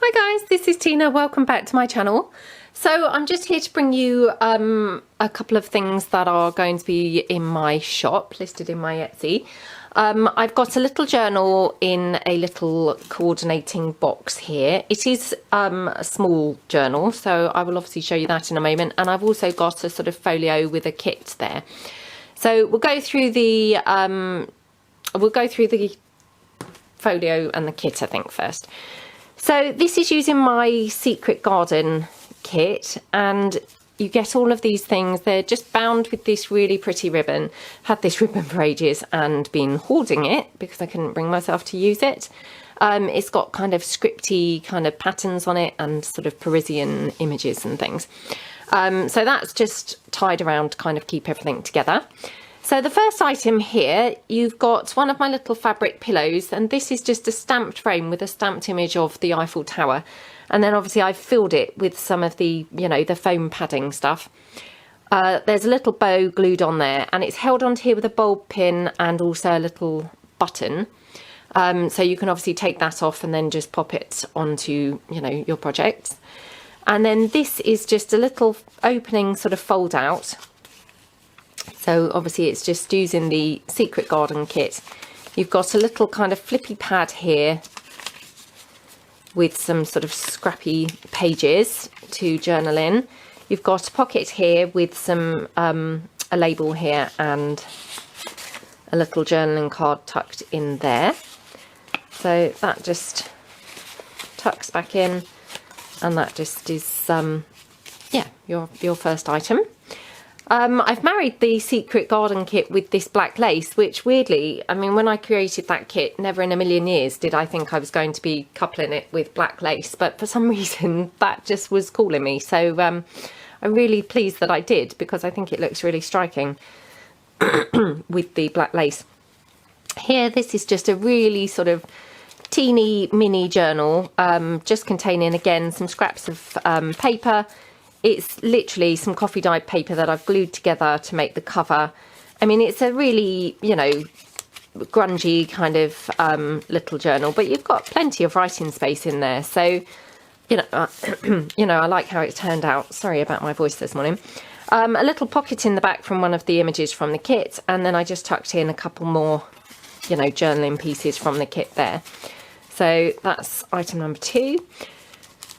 Hi guys, this is Tina. Welcome back to my channel. So I'm just here to bring you a couple of things that are going to be in my shop, listed in my Etsy. I've got a little journal in a little coordinating box here. It is a small journal, so I will obviously show you that in a moment. And I've also got a sort of folio with a kit there. So we'll go through the folio and the kit, I think, first. So this is using my Secret Garden kit, and you get all of these things. They're just bound with this really pretty ribbon. Had this ribbon for ages and been hoarding it because I couldn't bring myself to use it. It's got kind of scripty kind of patterns on it and sort of Parisian images and things. So that's just tied around to kind of keep everything together. So the first item here, you've got one of my little fabric pillows, and this is just a stamped frame with a stamped image of the Eiffel Tower. And then obviously I've filled it with some of the, the foam padding stuff. There's a little bow glued on there, and it's held onto here with a bulb pin and also a little button. So you can obviously take that off and then just pop it onto, your projects. And then this is just a little opening sort of fold out. So obviously it's just using the Secret Garden kit. You've got a little kind of flippy pad here with some sort of scrappy pages to journal in. You've got a pocket here with some a label here and a little journaling card tucked in there. So that just tucks back in, and that just is your first item. I've married the Secret Garden kit with this black lace, which weirdly, I mean, when I created that kit, never in a million years did I think I was going to be coupling it with black lace, but for some reason that just was calling me. So I'm really pleased that I did, because I think it looks really striking with the black lace. Here, this is just a really sort of teeny mini journal, just containing again some scraps of paper. It's literally some coffee dyed paper that I've glued together to make the cover. I mean, it's a really, grungy kind of little journal, but you've got plenty of writing space in there. So, I like how it turned out. Sorry about my voice this morning. A little pocket in the back from one of the images from the kit, and then I just tucked in a couple more, journaling pieces from the kit there. So that's item number 2.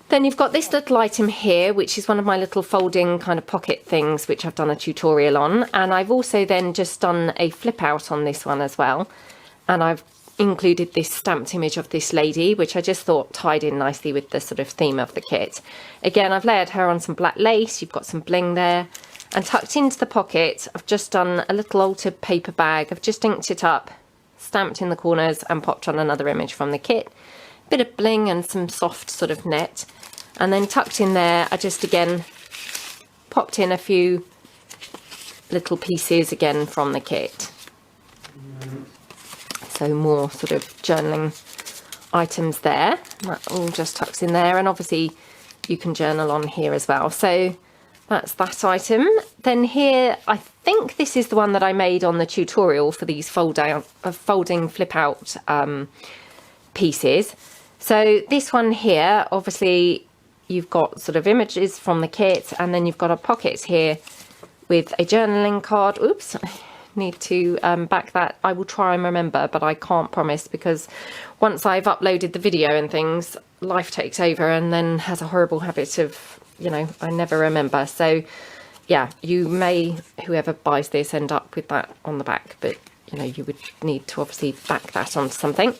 Then you've got this little item here, which is one of my little folding kind of pocket things, which I've done a tutorial on. And I've also then just done a flip out on this one as well. And I've included this stamped image of this lady, which I just thought tied in nicely with the sort of theme of the kit. Again, I've layered her on some black lace. You've got some bling there. And tucked into the pocket, I've just done a little altered paper bag. I've just inked it up, stamped in the corners, and popped on another image from the kit. Bit of bling and some soft sort of net. And then tucked in there, I just again popped in a few little pieces again from the kit. So more sort of journaling items there. That all just tucks in there, and obviously you can journal on here as well. So that's that item. Then here, I think this is the one that I made on the tutorial for these folding flip out pieces. So this one here, obviously, you've got sort of images from the kit, and then you've got a pocket here with a journaling card. Oops, I need to back that. I will try and remember, but I can't promise, because once I've uploaded the video and things, life takes over and then has a horrible habit of, I never remember. So yeah, you may, whoever buys this, end up with that on the back, but you would need to obviously back that onto something.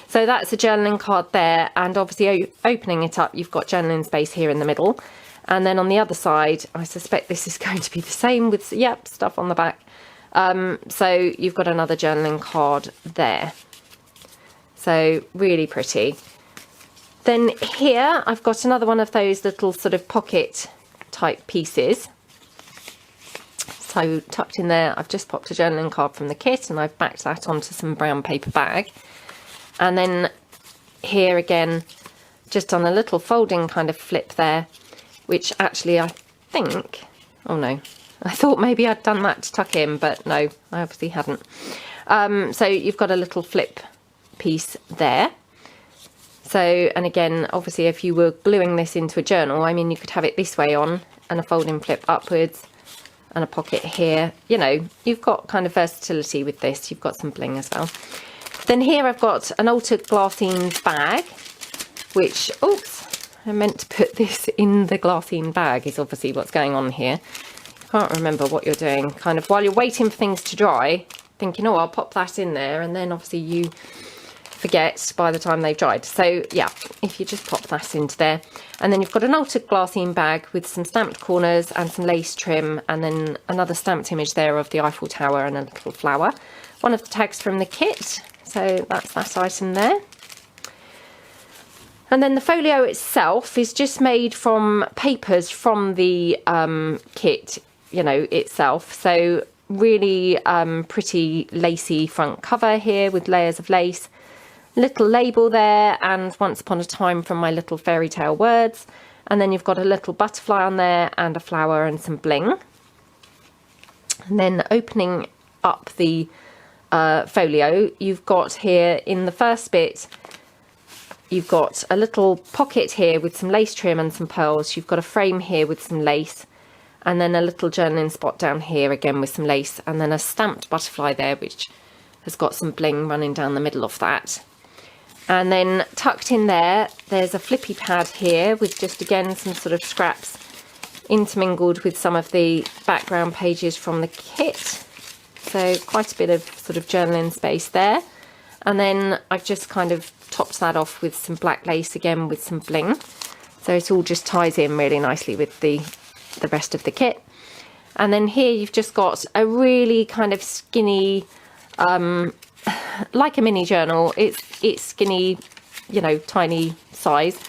So that's a journaling card there, and obviously opening it up, you've got journaling space here in the middle. And then on the other side, I suspect this is going to be the same with, stuff on the back. So you've got another journaling card there. So really pretty. Then here, I've got another one of those little sort of pocket type pieces. So tucked in there, I've just popped a journaling card from the kit, and I've backed that onto some brown paper bag. And then here again, just done a little folding kind of flip there, which actually I think, oh no, I thought maybe I'd done that to tuck in, but no, I obviously hadn't. So you've got a little flip piece there. So, and again, obviously if you were gluing this into a journal, I mean, you could have it this way on and a folding flip upwards and a pocket here. You know, you've got kind of versatility with this. You've got some bling as well. Then here I've got an altered glassine bag, which, oops, I meant to put this in the glassine bag is obviously what's going on here. Can't remember what you're doing, kind of while you're waiting for things to dry, thinking, oh, I'll pop that in there, and then obviously you forget by the time they've dried. So yeah, if you just pop that into there, and then you've got an altered glassine bag with some stamped corners and some lace trim, and then another stamped image there of the Eiffel Tower and a little flower. One of the tags from the kit, so that's that item there. And then the folio itself is just made from papers from the kit, you know, itself. So really pretty lacy front cover here with layers of lace. Little label there, and once upon a time from my little fairy tale words. And then you've got a little butterfly on there and a flower and some bling. And then opening up the folio, you've got here in the first bit, you've got a little pocket here with some lace trim and some pearls. You've got a frame here with some lace, and then a little journaling spot down here again with some lace, and then a stamped butterfly there which has got some bling running down the middle of that. And then tucked in there, there's a flippy pad here with just again some sort of scraps intermingled with some of the background pages from the kit. So quite a bit of sort of journaling space there. And then I've just kind of topped that off with some black lace again with some bling. So it all just ties in really nicely with the rest of the kit. And then here you've just got a really kind of skinny, like a mini journal. It's skinny, you know, tiny size.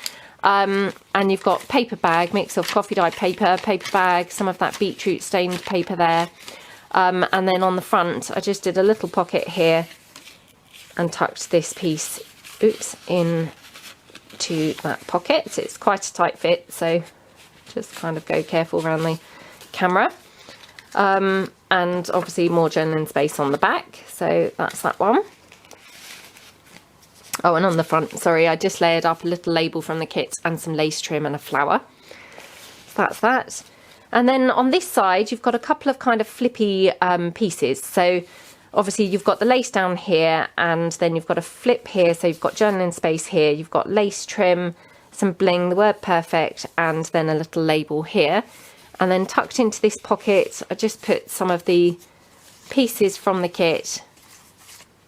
And you've got paper bag, mix of coffee dyed paper, paper bag, some of that beetroot stained paper there. And then on the front, I just did a little pocket here and tucked this piece, oops, in to that pocket. It's quite a tight fit, so just kind of go careful around the camera. And obviously more journaling space on the back, so that's that one. Oh, and on the front, sorry, I just layered up a little label from the kit and some lace trim and a flower. So that's that. And then on this side, you've got a couple of kind of flippy pieces. So obviously you've got the lace down here, and then you've got a flip here. So you've got journaling space here. You've got lace trim, some bling, the word perfect, and then a little label here. And then tucked into this pocket, I just put some of the pieces from the kit,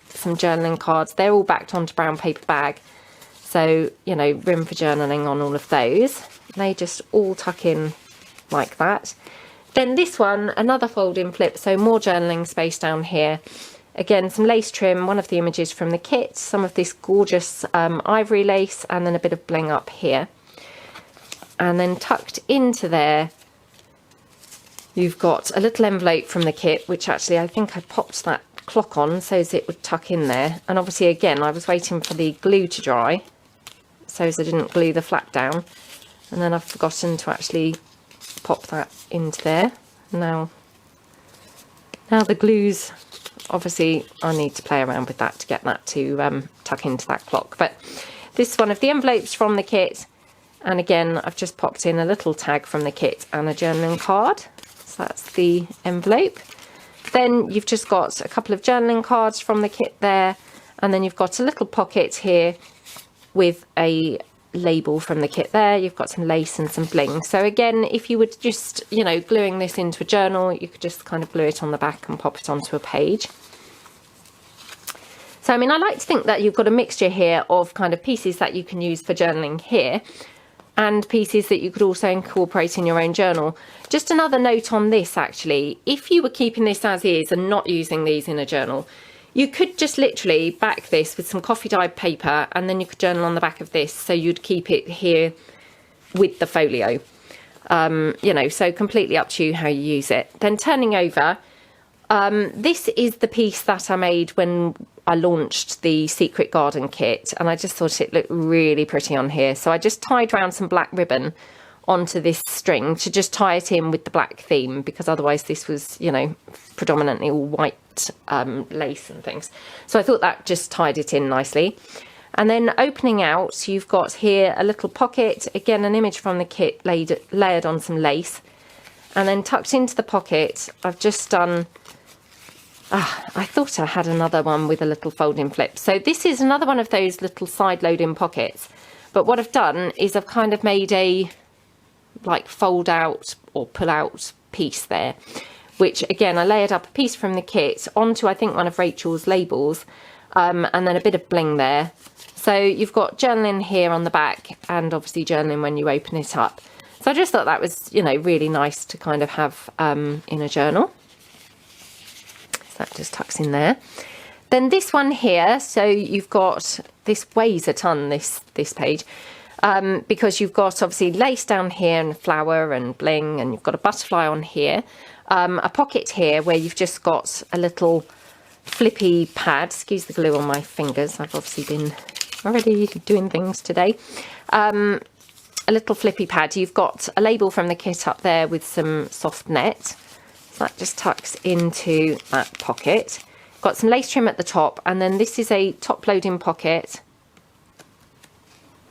some journaling cards. They're all backed onto brown paper bag. So, you know, room for journaling on all of those. They just all tuck in like that. Then this one, another fold-in flip, so more journaling space down here. Again, some lace trim, one of the images from the kit, some of this gorgeous ivory lace, and then a bit of bling up here. And then tucked into there, you've got a little envelope from the kit, which actually I think I popped that clock on so as it would tuck in there. And obviously, again, I was waiting for the glue to dry so as I didn't glue the flap down. And then I've forgotten to actually pop that into there. Now the glues, obviously I need to play around with that to get that to tuck into that clock. But this is one of the envelopes from the kit, and again I've just popped in a little tag from the kit and a journaling card. So that's the envelope. Then you've just got a couple of journaling cards from the kit there, and then you've got a little pocket here with a label from the kit there. You've got some lace and some bling. So again, if you were just, you know, gluing this into a journal, you could just kind of glue it on the back and pop it onto a page. So I mean, I like to think that you've got a mixture here of kind of pieces that you can use for journaling here and pieces that you could also incorporate in your own journal. Just another note on this, actually, if you were keeping this as is and not using these in a journal, you could just literally back this with some coffee dyed paper, and then you could journal on the back of this, so you'd keep it here with the folio. You know, so completely up to you how you use it. Then turning over, this is the piece that I made when I launched the Secret Garden kit, and I just thought it looked really pretty on here. So I just tied around some black ribbon onto this string to just tie it in with the black theme, because otherwise this was, you know, predominantly all white lace and things. So I thought that just tied it in nicely. And then opening out, you've got here a little pocket, again an image from the kit layered on some lace. And then tucked into the pocket, I've just done, I thought I had another one with a little folding flip. So this is another one of those little side loading pockets. But what I've done is I've kind of made a like fold out or pull out piece there, which again, I layered up a piece from the kit onto, I think, one of Rachel's labels, and then a bit of bling there. So you've got journaling here on the back and obviously journaling when you open it up. So I just thought that was, you know, really nice to kind of have in a journal. So that just tucks in there. Then this one here, so you've got, this weighs a ton, this page, because you've got obviously lace down here and flower and bling, and you've got a butterfly on here, a pocket here where you've just got a little flippy pad. Excuse the glue on my fingers, I've obviously been already doing things today. A little flippy pad. You've got a label from the kit up there with some soft net. So that just tucks into that pocket. Got some lace trim at the top, and then this is a top loading pocket.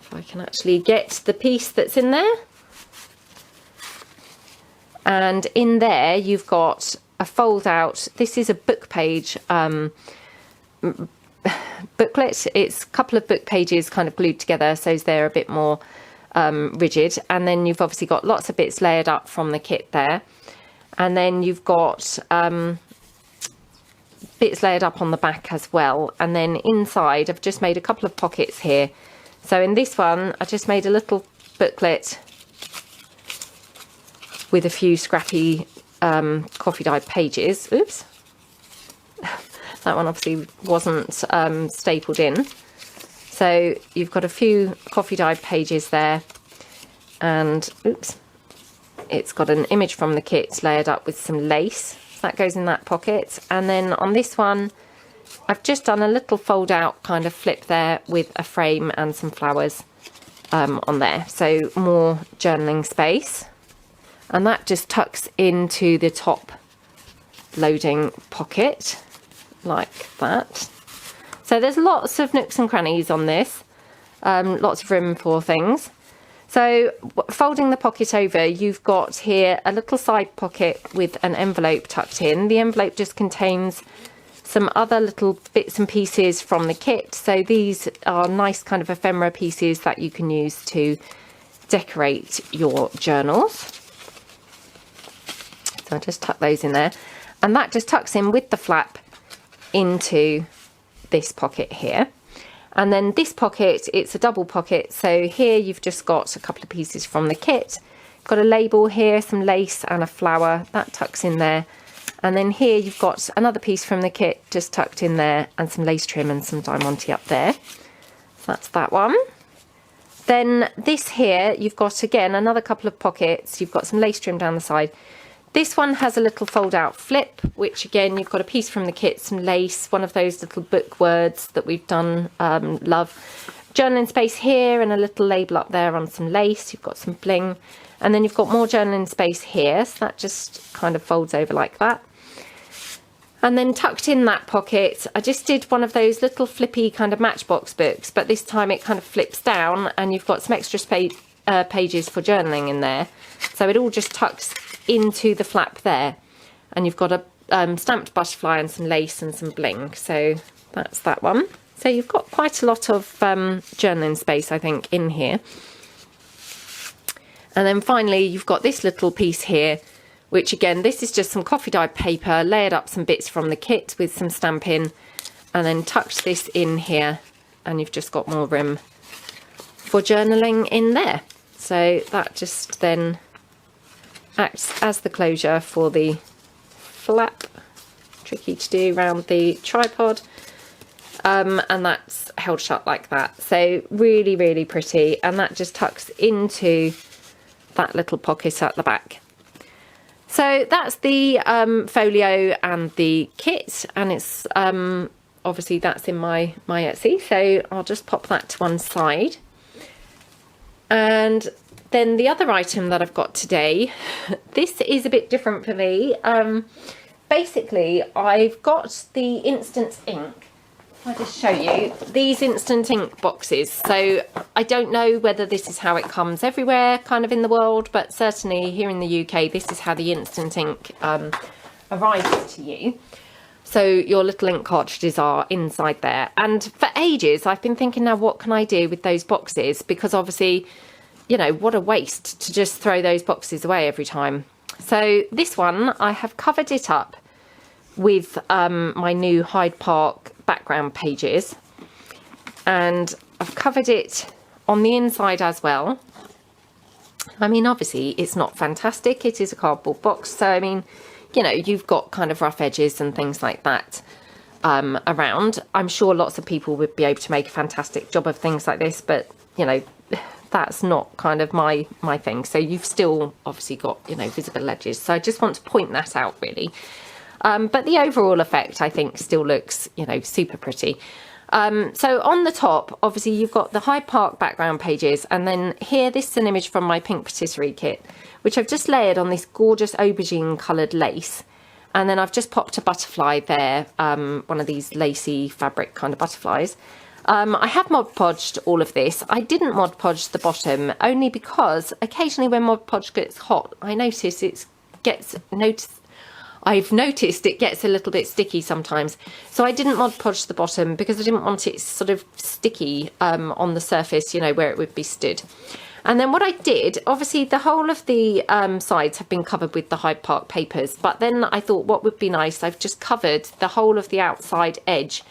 If I can actually get the piece that's in there. And in there you've got a fold out. This is a book page booklet. It's a couple of book pages kind of glued together, so they're a bit more rigid. And then you've obviously got lots of bits layered up from the kit there. And then you've got bits layered up on the back as well. And then inside I've just made a couple of pockets here. So in this one I just made a little booklet with a few scrappy coffee dyed pages. Oops. That one obviously wasn't stapled in. So you've got a few coffee dyed pages there, and oops, it's got an image from the kit layered up with some lace. So that goes in that pocket. And then on this one, I've just done a little fold out kind of flip there with a frame and some flowers on there. So more journaling space. And that just tucks into the top loading pocket like that. So there's lots of nooks and crannies on this, lots of room for things. So folding the pocket over, you've got here a little side pocket with an envelope tucked in. The envelope just contains some other little bits and pieces from the kit. So these are nice kind of ephemera pieces that you can use to decorate your journals. So I just tuck those in there, and that just tucks in with the flap into this pocket here. And then this pocket, it's a double pocket. So here you've just got a couple of pieces from the kit. Got a label here, some lace and a flower, that tucks in there. And then here you've got another piece from the kit just tucked in there, and some lace trim and some diamante up there. So that's that one. Then this here, you've got again another couple of pockets. You've got some lace trim down the side. This one has a little fold out flip, which again, you've got a piece from the kit, some lace, one of those little book words that we've done, love. Journaling space here and a little label up there on some lace. You've got some bling. And then you've got more journaling space here. So that just kind of folds over like that. And then tucked in that pocket, I just did one of those little flippy kind of matchbox books, but this time it kind of flips down and you've got some extra pages for journaling in there. So it all just tucks into the flap there, and you've got a stamped butterfly and some lace and some bling. So that's that one. So you've got quite a lot of journaling space, I think, in here. And then finally you've got this little piece here, which again, this is just some coffee dyed paper, layered up some bits from the kit with some stamping, and then tucked this in here, and you've just got more room for journaling in there. So that just then acts as the closure for the flap, tricky to do around the tripod, and that's held shut like that. So really, really pretty, and that just tucks into that little pocket at the back. So that's the folio and the kit, and it's obviously that's in my Etsy, so I'll just pop that to one side. And then the other item that I've got today, this is a bit different for me. Basically, I've got the Instance ink I'll just show you these instant ink boxes. So I don't know whether this is how it comes everywhere kind of in the world, but certainly here in the UK, this is how the instant ink arrives to you. So your little ink cartridges are inside there. And for ages, I've been thinking, now what can I do with those boxes? Because obviously, you know, what a waste to just throw those boxes away every time. So this one, I have covered it up with my new Hyde Park background pages, and I've covered it on the inside as well. I mean, obviously it's not fantastic, it is a cardboard box, so I mean, you know, you've got kind of rough edges and things like that around. I'm sure lots of people would be able to make a fantastic job of things like this, but you know, that's not kind of my thing. So you've still obviously got, you know, visible edges, so I just want to point that out really. But the overall effect, I think, still looks, you know, super pretty. So on the top, obviously, you've got the Hyde Park background pages. And then here, this is an image from my pink patisserie kit, which I've just layered on this gorgeous aubergine coloured lace. And then I've just popped a butterfly there, one of these lacy fabric kind of butterflies. I have Mod Podged all of this. I didn't Mod Podge the bottom, only because occasionally when Mod Podge gets hot, I've noticed it gets a little bit sticky sometimes. So I didn't Mod Podge the bottom because I didn't want it sort of sticky on the surface, you know, where it would be stood. And then what I did, obviously the whole of the sides have been covered with the Hyde Park papers, but then I thought what would be nice, I've just covered the whole of the outside edge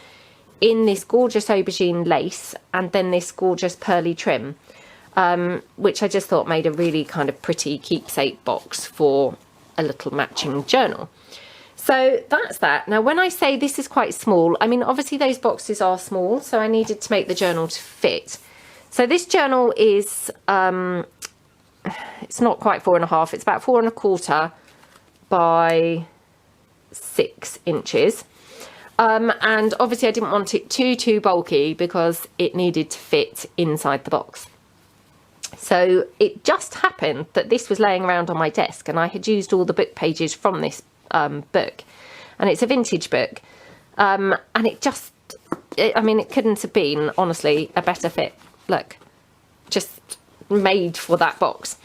in this gorgeous aubergine lace and then this gorgeous pearly trim, which I just thought made a really kind of pretty keepsake box for a little matching journal. So that's that. Now, when I say this is quite small, I mean, obviously those boxes are small, so I needed to make the journal to fit. So this journal is, it's not quite 4.5, it's about 4.25 by 6 inches. And obviously I didn't want it too bulky because it needed to fit inside the box. So it just happened that this was laying around on my desk and I had used all the book pages from this book, and it's a vintage book, and it just, I mean, it couldn't have been, honestly, a better fit. Look, just made for that box.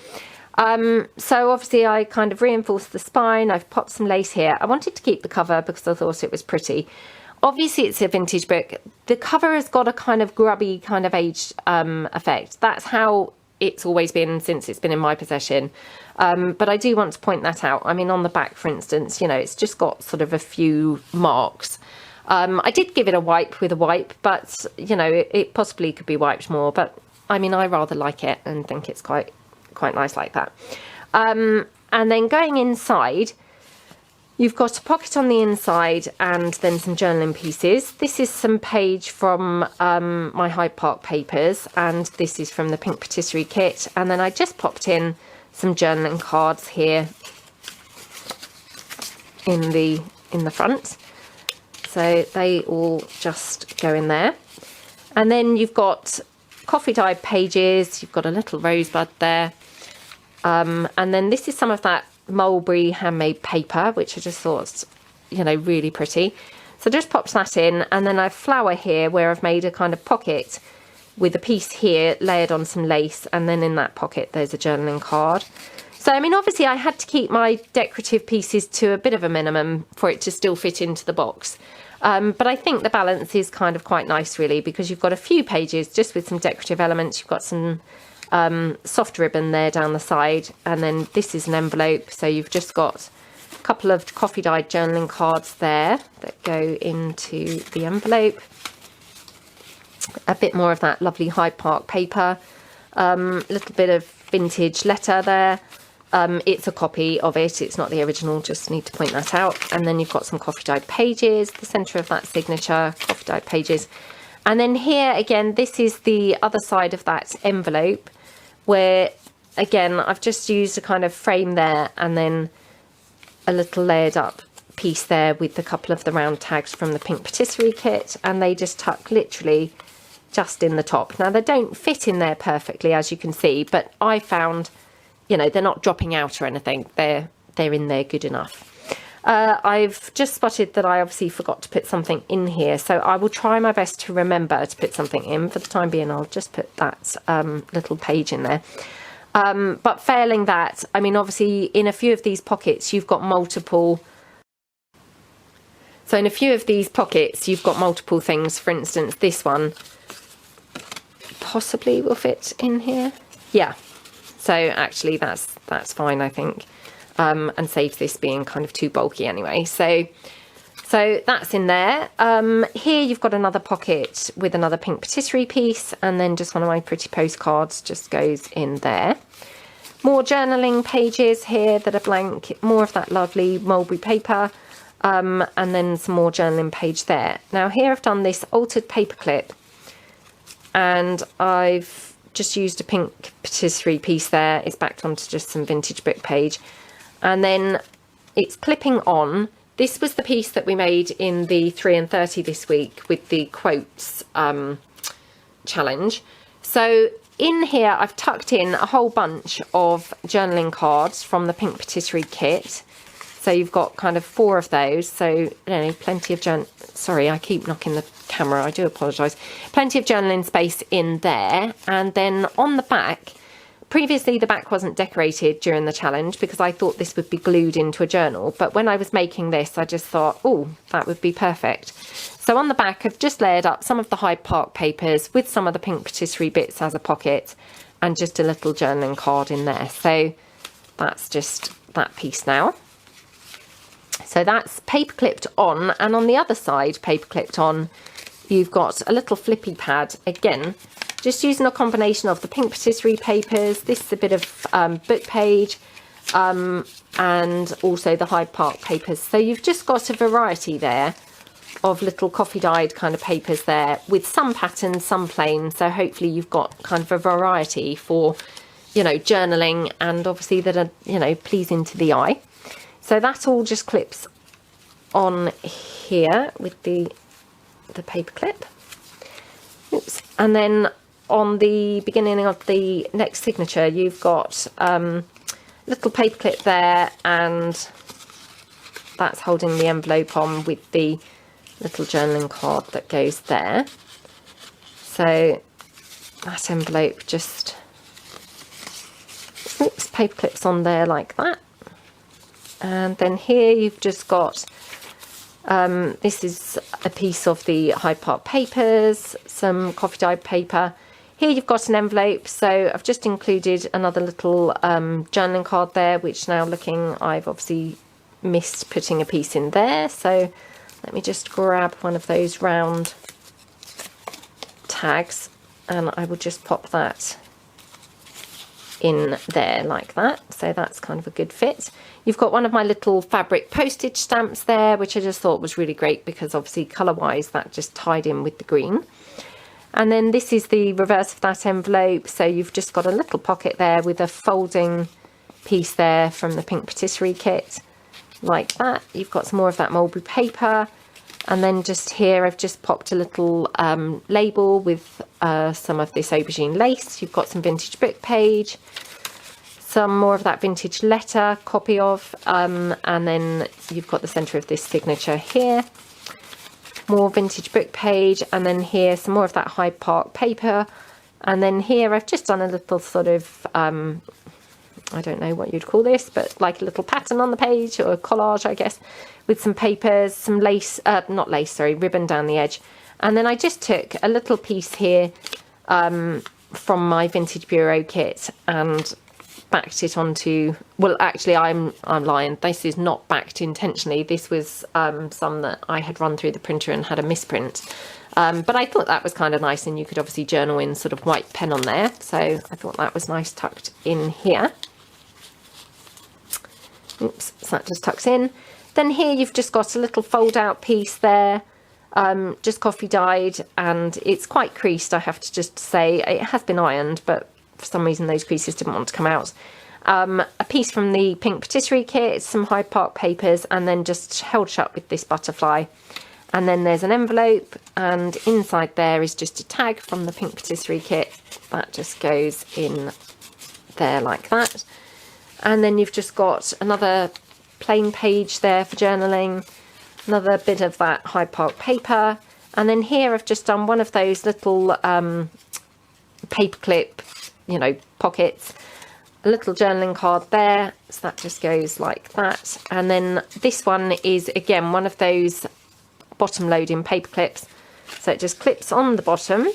So obviously I kind of reinforced the spine. I've popped some lace here. I wanted to keep the cover because I thought it was pretty. Obviously it's a vintage book. The cover has got a kind of grubby kind of aged effect. That's how it's always been since it's been in my possession. But I do want to point that out. I mean, on the back, for instance, you know, it's just got sort of a few marks. I did give it a wipe with a wipe, but, you know, it possibly could be wiped more. But, I mean, I rather like it and think it's quite nice like that. And then going inside, you've got a pocket on the inside and then some journaling pieces. This is some page from my Hyde Park papers, and this is from the pink patisserie kit. And then I just popped in some journaling cards here in the front. So they all just go in there. And then you've got coffee dyed pages, you've got a little rosebud there. And then this is some of that mulberry handmade paper, which I just thought was, you know, really pretty. So just popped that in, and then I've flower here where I've made a kind of pocket with a piece here layered on some lace, and then in that pocket there's a journaling card. So I mean, obviously I had to keep my decorative pieces to a bit of a minimum for it to still fit into the box. But I think the balance is kind of quite nice really, because you've got a few pages just with some decorative elements. You've got some soft ribbon there down the side, and then this is an envelope, so you've just got a couple of coffee dyed journaling cards there that go into the envelope, a bit more of that lovely Hyde Park paper, a little bit of vintage letter there. It's a copy of it, it's not the original, just need to point that out. And then you've got some coffee dyed pages, the centre of that signature, coffee dyed pages. And then here again, this is the other side of that envelope, where again I've just used a kind of frame there and then a little layered up piece there with a couple of the round tags from the pink patisserie kit, and they just tuck literally just in the top. Now they don't fit in there perfectly, as you can see, but I found, you know, they're not dropping out or anything, they're in there good enough. I've just spotted that I obviously forgot to put something in here, so I will try my best to remember to put something in. For the time being, I'll just put that little page in there. But failing that, I mean, obviously in a few of these pockets you've got multiple. So in a few of these pockets you've got multiple things. For instance, this one possibly will fit in here. Yeah, so actually that's fine, I think. And saves this being kind of too bulky anyway. So that's in there. Here you've got another pocket with another pink patisserie piece, and then just one of my pretty postcards just goes in there. More journaling pages here that are blank, more of that lovely mulberry paper, and then some more journaling page there. Now here I've done this altered paper clip, and I've just used a pink patisserie piece there. It's backed onto just some vintage book page. And then it's clipping on. This was the piece that we made in the 3 and 30 this week with the quotes challenge. So in here I've tucked in a whole bunch of journaling cards from the pink patisserie kit. So you've got kind of 4 of those. So, you know, plenty of sorry, I keep knocking the camera. I do apologise. Plenty of journaling space in there. And then on the back, previously the back wasn't decorated during the challenge because I thought this would be glued into a journal. But when I was making this, I just thought, oh, that would be perfect. So on the back, I've just layered up some of the Hyde Park papers with some of the pink patisserie bits as a pocket and just a little journaling card in there. So that's just that piece now. So that's paper clipped on, and on the other side, paper clipped on, you've got a little flippy pad, again, just using a combination of the pink patisserie papers. This is a bit of book page, and also the Hyde Park papers. So you've just got a variety there of little coffee dyed kind of papers there with some patterns, some plain. So hopefully you've got kind of a variety for, you know, journaling, and obviously that are, you know, pleasing to the eye. So that all just clips on here with the paper clip. Oops. And then on the beginning of the next signature, you've got little paper clip there, and that's holding the envelope on with the little journaling card that goes there. So that envelope just, oops, paper clips on there like that. And then here you've just got, this is a piece of the Hyde Park papers, some coffee dyed paper. Here you've got an envelope, so I've just included another little journaling card there, which now looking, I've obviously missed putting a piece in there. So let me just grab one of those round tags, and I will just pop that in there like that. So that's kind of a good fit. You've got one of my little fabric postage stamps there, which I just thought was really great because obviously colour wise that just tied in with the green. And then this is the reverse of that envelope, so you've just got a little pocket there with a folding piece there from the pink patisserie kit like that. You've got some more of that mulberry paper, and then just here I've just popped a little label with some of this aubergine lace. You've got some vintage book page, some more of that vintage letter copy of, and then you've got the centre of this signature here, more vintage book page, and then here some more of that Hyde Park paper, and then here I've just done a little sort of I don't know what you'd call this, but like a little pattern on the page, or a collage I guess, with some papers, some lace, not lace, sorry, ribbon down the edge. And then I just took a little piece here from my vintage bureau kit and backed it onto, well actually I'm lying, this is not backed intentionally, this was some that I had run through the printer and had a misprint, but I thought that was kind of nice, and you could obviously journal in sort of white pen on there, so I thought that was nice tucked in here. Oops, so that just tucks in. Then here you've just got a little fold out piece there, just coffee dyed, and it's quite creased, I have to just say. It has been ironed, but for some reason those creases didn't want to come out. A piece from the pink patisserie kit, some Hyde Park papers, and then just held shut with this butterfly. And then there's an envelope, and inside there is just a tag from the pink patisserie kit that just goes in there like that. And then you've just got another plain page there for journaling, another bit of that Hyde Park paper, and then here I've just done one of those little paperclip, you know, pockets, a little journaling card there, so that just goes like that. And then this one is again one of those bottom loading paper clips, so it just clips on the bottom.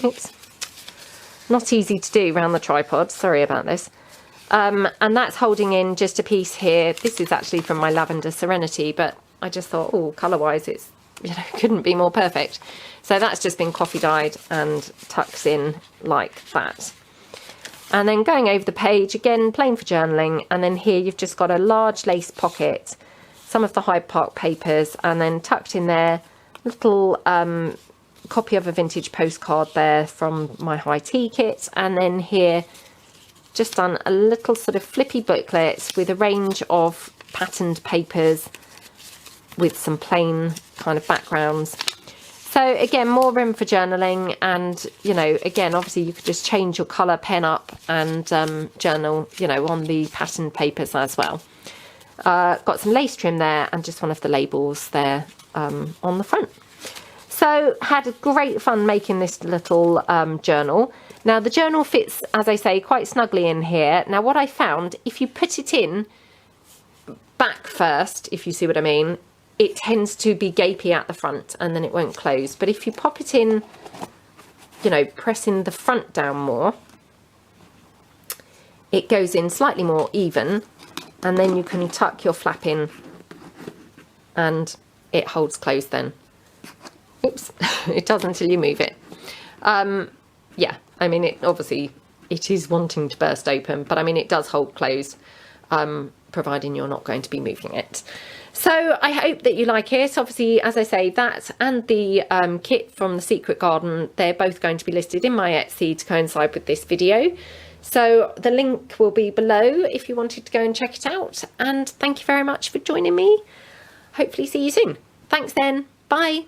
Oops, not easy to do around the tripod, sorry about this. And that's holding in just a piece here. This is actually from my Lavender Serenity, but I just thought, oh, colour wise it's, you know, couldn't be more perfect. So that's just been coffee dyed and tucks in like that. And then going over the page, again, plain for journaling. And then here you've just got a large lace pocket, some of the Hyde Park papers, and then tucked in there, little copy of a vintage postcard there from my high tea kit. And then here, just done a little sort of flippy booklet with a range of patterned papers with some plain kind of backgrounds. So again, more room for journaling, and you know, again, obviously you could just change your colour pen up and journal, you know, on the patterned papers as well. Got some lace trim there and just one of the labels there on the front. So had great fun making this little journal. Now the journal fits, as I say, quite snugly in here. Now what I found, if you put it in back first, if you see what I mean, it tends to be gapey at the front and then it won't close. But if you pop it in, you know, pressing the front down more, it goes in slightly more even, and then you can tuck your flap in and it holds closed then. Oops, it does until you move it. Yeah, I mean, it obviously, it is wanting to burst open, but I mean, it does hold closed, providing you're not going to be moving it. So I hope that you like it. Obviously, as I say, that and the kit from the Secret Garden, they're both going to be listed in my Etsy to coincide with this video. So the link will be below if you wanted to go and check it out. And thank you very much for joining me. Hopefully see you soon. Thanks then. Bye.